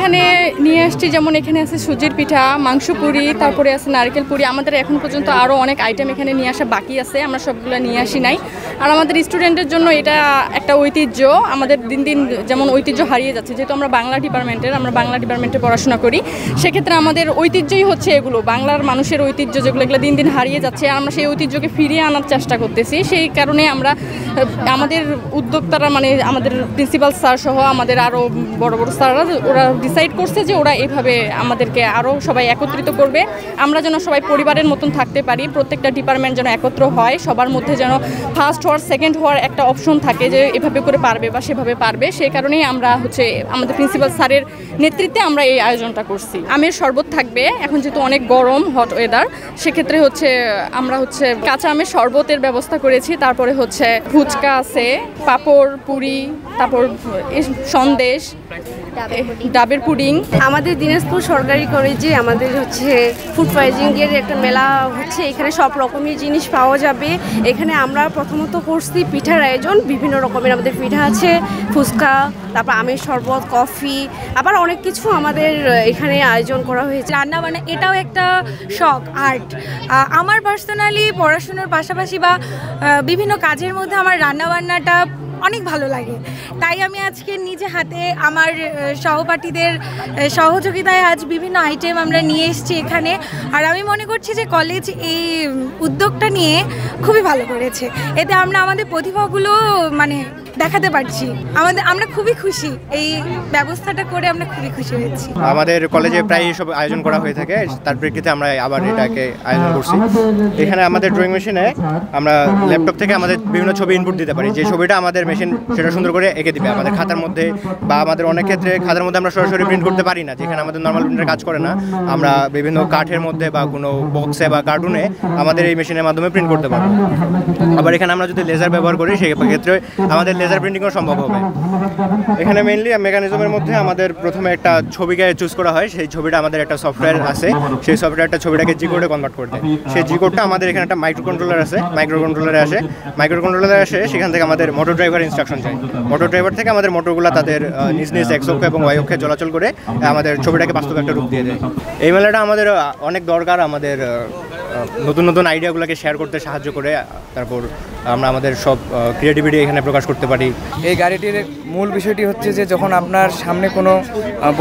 এখানে নিয়ে আসছি, যেমন এখানে আছে সুজির পিঠা, মাংস পুরি, তারপরে আছে নারকেল পুরি। আমাদের এখন পর্যন্ত আরও অনেক আইটেম এখানে নিয়ে আসা বাকি আছে, আমরা সবগুলো নিয়ে আসি নাই। আর আমাদের স্টুডেন্টের জন্য এটা একটা ঐতিহ্য, আমাদের দিন দিন যেমন ঐতিহ্য হারিয়ে যাচ্ছে। যেহেতু আমরা বাংলা ডিপার্টমেন্টে পড়াশোনা করি, সেক্ষেত্রে আমাদের ঐতিহ্যই হচ্ছে এগুলো, বাংলার মানুষের ঐতিহ্য যেগুলো, এগুলো দিন দিন হারিয়ে যাচ্ছে। আর আমরা সেই ঐতিহ্যকে ফিরিয়ে আনার চেষ্টা করতেছি। সেই কারণে আমরা আমাদের উদ্যোক্তারা, মানে আমাদের প্রিন্সিপাল স্যার সহ আমাদের আরও বড় বড় স্যাররা, ওরা ডিসাইড করছে যে ওরা এইভাবে আমাদেরকে আরও সবাই একত্রিত করবে। আমরা যেন সবাই পরিবারের মতন থাকতে পারি, প্রত্যেকটা ডিপার্টমেন্ট যেন একত্র হয়, সবার মধ্যে যেন ফার্স্ট হওয়ার সেকেন্ড হওয়ার একটা অপশন থাকে যে এভাবে করে পারবে বা সেভাবে পারবে। সেই কারণেই আমরা হচ্ছে আমাদের প্রিন্সিপাল স্যারের নেতৃত্বে আমরা এই আয়োজনটা করছি। আমের শরবত থাকবে, এখন যেহেতু অনেক গরম, হট ওয়েদার, সেক্ষেত্রে হচ্ছে আমরা হচ্ছে কাঁচা আমের শরবতের ব্যবস্থা করেছি। তারপরে হচ্ছে ফুচকা আছে, পাঁপড়, পুরি, তারপর সন্দেশ, ডাবের পুডিং। আমাদের দিনাজপুর সরকারি কলেজে আমাদের হচ্ছে ফুড পয়জনিংয়ের একটা মেলা হচ্ছে, এখানে সব রকমের জিনিস পাওয়া যাবে। এখানে আমরা প্রথমত করছি পিঠার আয়োজন, বিভিন্ন রকমের আমাদের পিঠা আছে, ফুচকা, তারপর আমের শরবত, কফি, আবার অনেক কিছু আমাদের এখানে আয়োজন করা হয়েছে। রান্না বান্না এটাও একটা শখ, আর্ট। আমার পার্সোনালি পড়াশুনোর পাশাপাশি বা বিভিন্ন কাজের মধ্যে আমার রান্নাবান্নাটা অনেক ভালো লাগে। তাই আমি আজকে নিজে হাতে আমার সহপাঠীদের সহযোগিতায় আজ বিভিন্ন আইটেম আমরা নিয়ে এসেছি এখানে। আর আমি মনে করছি যে কলেজ এই উদ্যোগটা নিয়ে খুবই ভালো করেছে। এতে আমরা আমাদের প্রতিভাগুলো মানে দেখাতে পারছি। আমরা খুবই খুশি, এই ব্যবস্থাটা করে আমরা খুবই খুশি হয়েছি। আমাদের কলেজে প্রায় সব আয়োজন করা হয়ে থাকে, তার প্রেক্ষিতে আমরা আবার এটাকে আয়োজন করছি। এখানে আমাদের ড্রয়িং মেশিনে আমরা ল্যাপটপ থেকে আমাদের বিভিন্ন ছবি ইনপুট দিতে পারি, যে ছবিটা আমাদের মেশিন সেটা সুন্দর করে এঁকে দিবে আমাদের খাতার মধ্যে, বা আমাদের অনেক ক্ষেত্রে খাতার মধ্যে আমরা সরাসরি প্রিন্ট করতে পারি না, যেখানে আমাদের নর্মাল প্রিন্টার কাজ করে না। আমরা বিভিন্ন কাঠের মধ্যে বা কোনো বক্সে বা কার্টুনে আমাদের এই মেশিনের মাধ্যমে প্রিন্ট করতে পারবো। আবার এখানে আমরা যদি লেজার ব্যবহার করি, সেই ক্ষেত্রে আমাদের লেজার প্রিন্টিংও সম্ভব হবে। এখানে মেইনলি মেকানিজমের মধ্যে আমাদের প্রথমে একটা ছবিকে চুজ করা হয়, সেই ছবিটা আমাদের একটা সফটওয়্যার আছে, সেই সফটওয়্যারটা ছবিটাকে জি কোডে কনভার্ট করতে। সেই জি কোডটা আমাদের এখানে একটা মাইক্রো কন্ট্রোলারে আসে, সেখান থেকে আমাদের মোটর ড্রাইভার ইনস্ট্রাকশন চাই। মোটর ড্রাইভার থেকে আমাদের মোটরগুলো তাদের নিজ নিজ এক্স অক্ষ এবং ওয়াই অক্ষে চলাচল করে আমাদের ছবিটাকে বাস্তব একটা রূপ দিয়ে দেয়। এই মেলাটা আমাদের অনেক দরকার, আমাদের নতুন নতুন আইডিয়াগুলোকে শেয়ার করতে সাহায্য করে, তারপর আমরা আমাদের সব ক্রিয়েটিভিটি এখানে প্রকাশ করতে পারি। এই গাড়িটির মূল বিষয়টি হচ্ছে যে যখন আপনার সামনে কোনো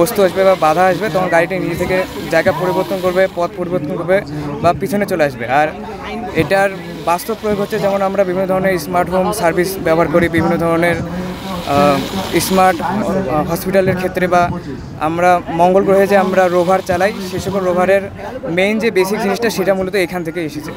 বস্তু আসবে বা বাধা আসবে, তখন গাড়িটি নিজে থেকে জায়গা পরিবর্তন করবে, পথ পরিবর্তন করবে বা পিছনে চলে আসবে। আর এটার বাস্তব প্রয়োগ হচ্ছে, যেমন আমরা বিভিন্ন ধরনের স্মার্ট হোম সার্ভিস ব্যবহার করি, বিভিন্ন ধরনের স্মার্ট হসপিটালের ক্ষেত্রে, বা আমরা মঙ্গল গ্রহে যে আমরা রোভার চালাই, সেই সকল রোভারের মেইন যে বেসিক জিনিসটা সেটা মূলত এখান থেকে এসেছে,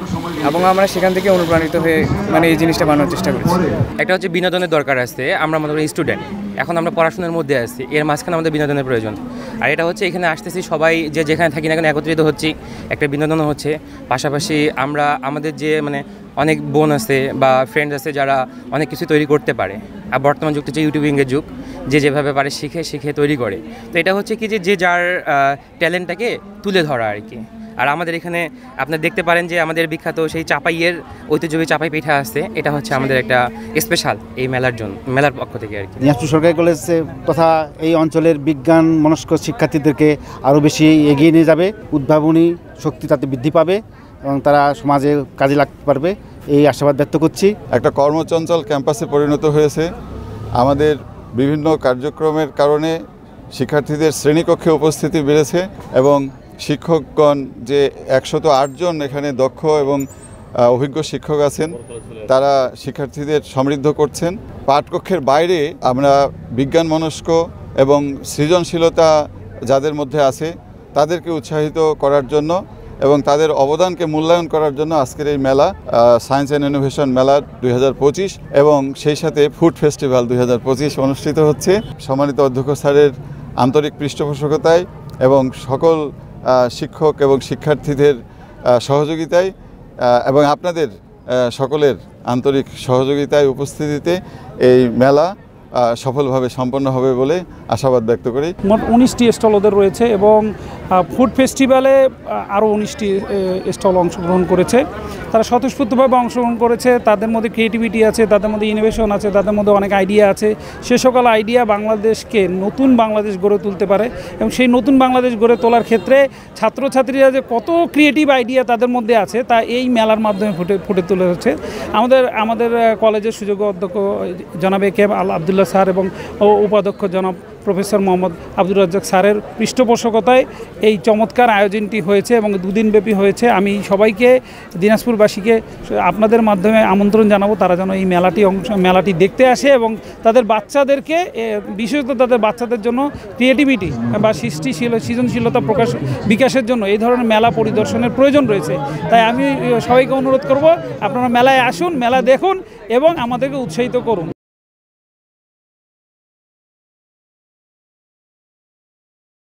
এবং আমরা সেখান থেকে অনুপ্রাণিত হয়ে মানে এই জিনিসটা বানানোর চেষ্টা করেছি। একটা হচ্ছে বিনোদনের দরকার আছে, আমরা মনে করি স্টুডেন্ট, এখন আমরা পড়াশোনার মধ্যে আসছি, এর মাঝখানে আমাদের বিনোদনের প্রয়োজন। আর এটা হচ্ছে এখানে আসতেছি সবাই যে যেখানে থাকি না কেন একত্রিত হচ্ছি, একটা বিনোদনও হচ্ছে। পাশাপাশি আমরা আমাদের যে মানে অনেক বোন আছে বা ফ্রেন্ডস আছে যারা অনেক কিছু তৈরি করতে পারে, আর বর্তমান যুগটা যে ইউটিউবিংয়ের যুগ, যে যেভাবে পারে শিখে তৈরি করে। তো এটা হচ্ছে কি যে যার ট্যালেন্টটাকে তুলে ধরা আর কি। আর আমাদের এখানে আপনারা দেখতে পারেন যে আমাদের বিখ্যাত সেই চাপাইয়ের ঐতিহ্যবাহী চাপাই পিঠা আছে, এটা হচ্ছে আমাদের একটা স্পেশাল এই মেলার পক্ষ থেকে আর কি। দিনাজপুর সরকারি কলেজে তথা এই অঞ্চলের বিজ্ঞান মনস্ক শিক্ষার্থীদেরকে আরও বেশি এগিয়ে নিয়ে যাবে, উদ্ভাবনী শক্তি তাতে বৃদ্ধি পাবে এবং তারা সমাজে কাজে লাগতে পারবে, এই আশাবাদ ব্যক্ত করছি। একটা কর্মচঞ্চল ক্যাম্পাসে পরিণত হয়েছে। আমাদের বিভিন্ন কার্যক্রমের কারণে শিক্ষার্থীদের শ্রেণীকক্ষে উপস্থিতি বেড়েছে এবং শিক্ষকগণ যে 108 জন এখানে দক্ষ এবং অভিজ্ঞ শিক্ষক আছেন, তারা শিক্ষার্থীদের সমৃদ্ধ করছেন। পাঠকক্ষের বাইরে আমরা বিজ্ঞান মনস্ক এবং সৃজনশীলতা যাদের মধ্যে আছে তাদেরকে উৎসাহিত করার জন্য এবং তাদের অবদানকে মূল্যায়ন করার জন্য আজকের এই মেলা, সায়েন্স অ্যান্ড ইনোভেশন মেলা 2025 এবং সেই সাথে ফুড ফেস্টিভ্যাল 2025 অনুষ্ঠিত হচ্ছে। সম্মানিত অধ্যক্ষ স্যারের আন্তরিক পৃষ্ঠপোষকতায় এবং সকল শিক্ষক এবং শিক্ষার্থীদের সহযোগিতায় এবং আপনাদের সকলের আন্তরিক সহযোগিতায় উপস্থিতিতে এই মেলা সফলভাবে সম্পন্ন হবে বলে আশাবাদ ব্যক্ত করি। মোট 19টি স্টল ওদের রয়েছে এবং ফুড ফেস্টিভ্যালে আরও 19টি স্টল অংশগ্রহণ করেছে। তারা স্বতঃস্ফূর্তভাবে অংশগ্রহণ করেছে, তাদের মধ্যে ক্রিয়েটিভিটি আছে, তাদের মধ্যে ইনোভেশন আছে, তাদের মধ্যে অনেক আইডিয়া আছে। সে সকল আইডিয়া বাংলাদেশকে নতুন বাংলাদেশ গড়ে তুলতে পারে এবং সেই নতুন বাংলাদেশ গড়ে তোলার ক্ষেত্রে ছাত্রছাত্রীরা যে কত ক্রিয়েটিভ আইডিয়া তাদের মধ্যে আছে তা এই মেলার মাধ্যমে ফুটে তুলে হচ্ছে। আমাদের কলেজের সুযোগ্য অধ্যক্ষ জনাব এ.কে.এম. আবদুল্লাহ স্যার এবং উপাধ্যক্ষ জনাব প্রফেসর মোহাম্মদ আব্দুর রাজ্জাক স্যারের পৃষ্ঠপোষকতায় এই চমৎকার আয়োজনটি হয়েছে এবং দুদিনব্যাপী হয়েছে। আমি সবাইকে দিনাজপুরবাসীকে আপনাদের মাধ্যমে আমন্ত্রণ জানাবো তারা যেন এই মেলাটি দেখতে আসে এবং তাদের বাচ্চাদেরকে, বিশেষত তাদের বাচ্চাদের জন্য ক্রিয়েটিভিটি বা সৃজনশীলতা বিকাশের জন্য এই ধরনের মেলা পরিদর্শনের প্রয়োজন রয়েছে। তাই আমি সবাইকে অনুরোধ করব আপনারা মেলায় আসুন, মেলা দেখুন এবং আমাদেরকে উৎসাহিত করুন।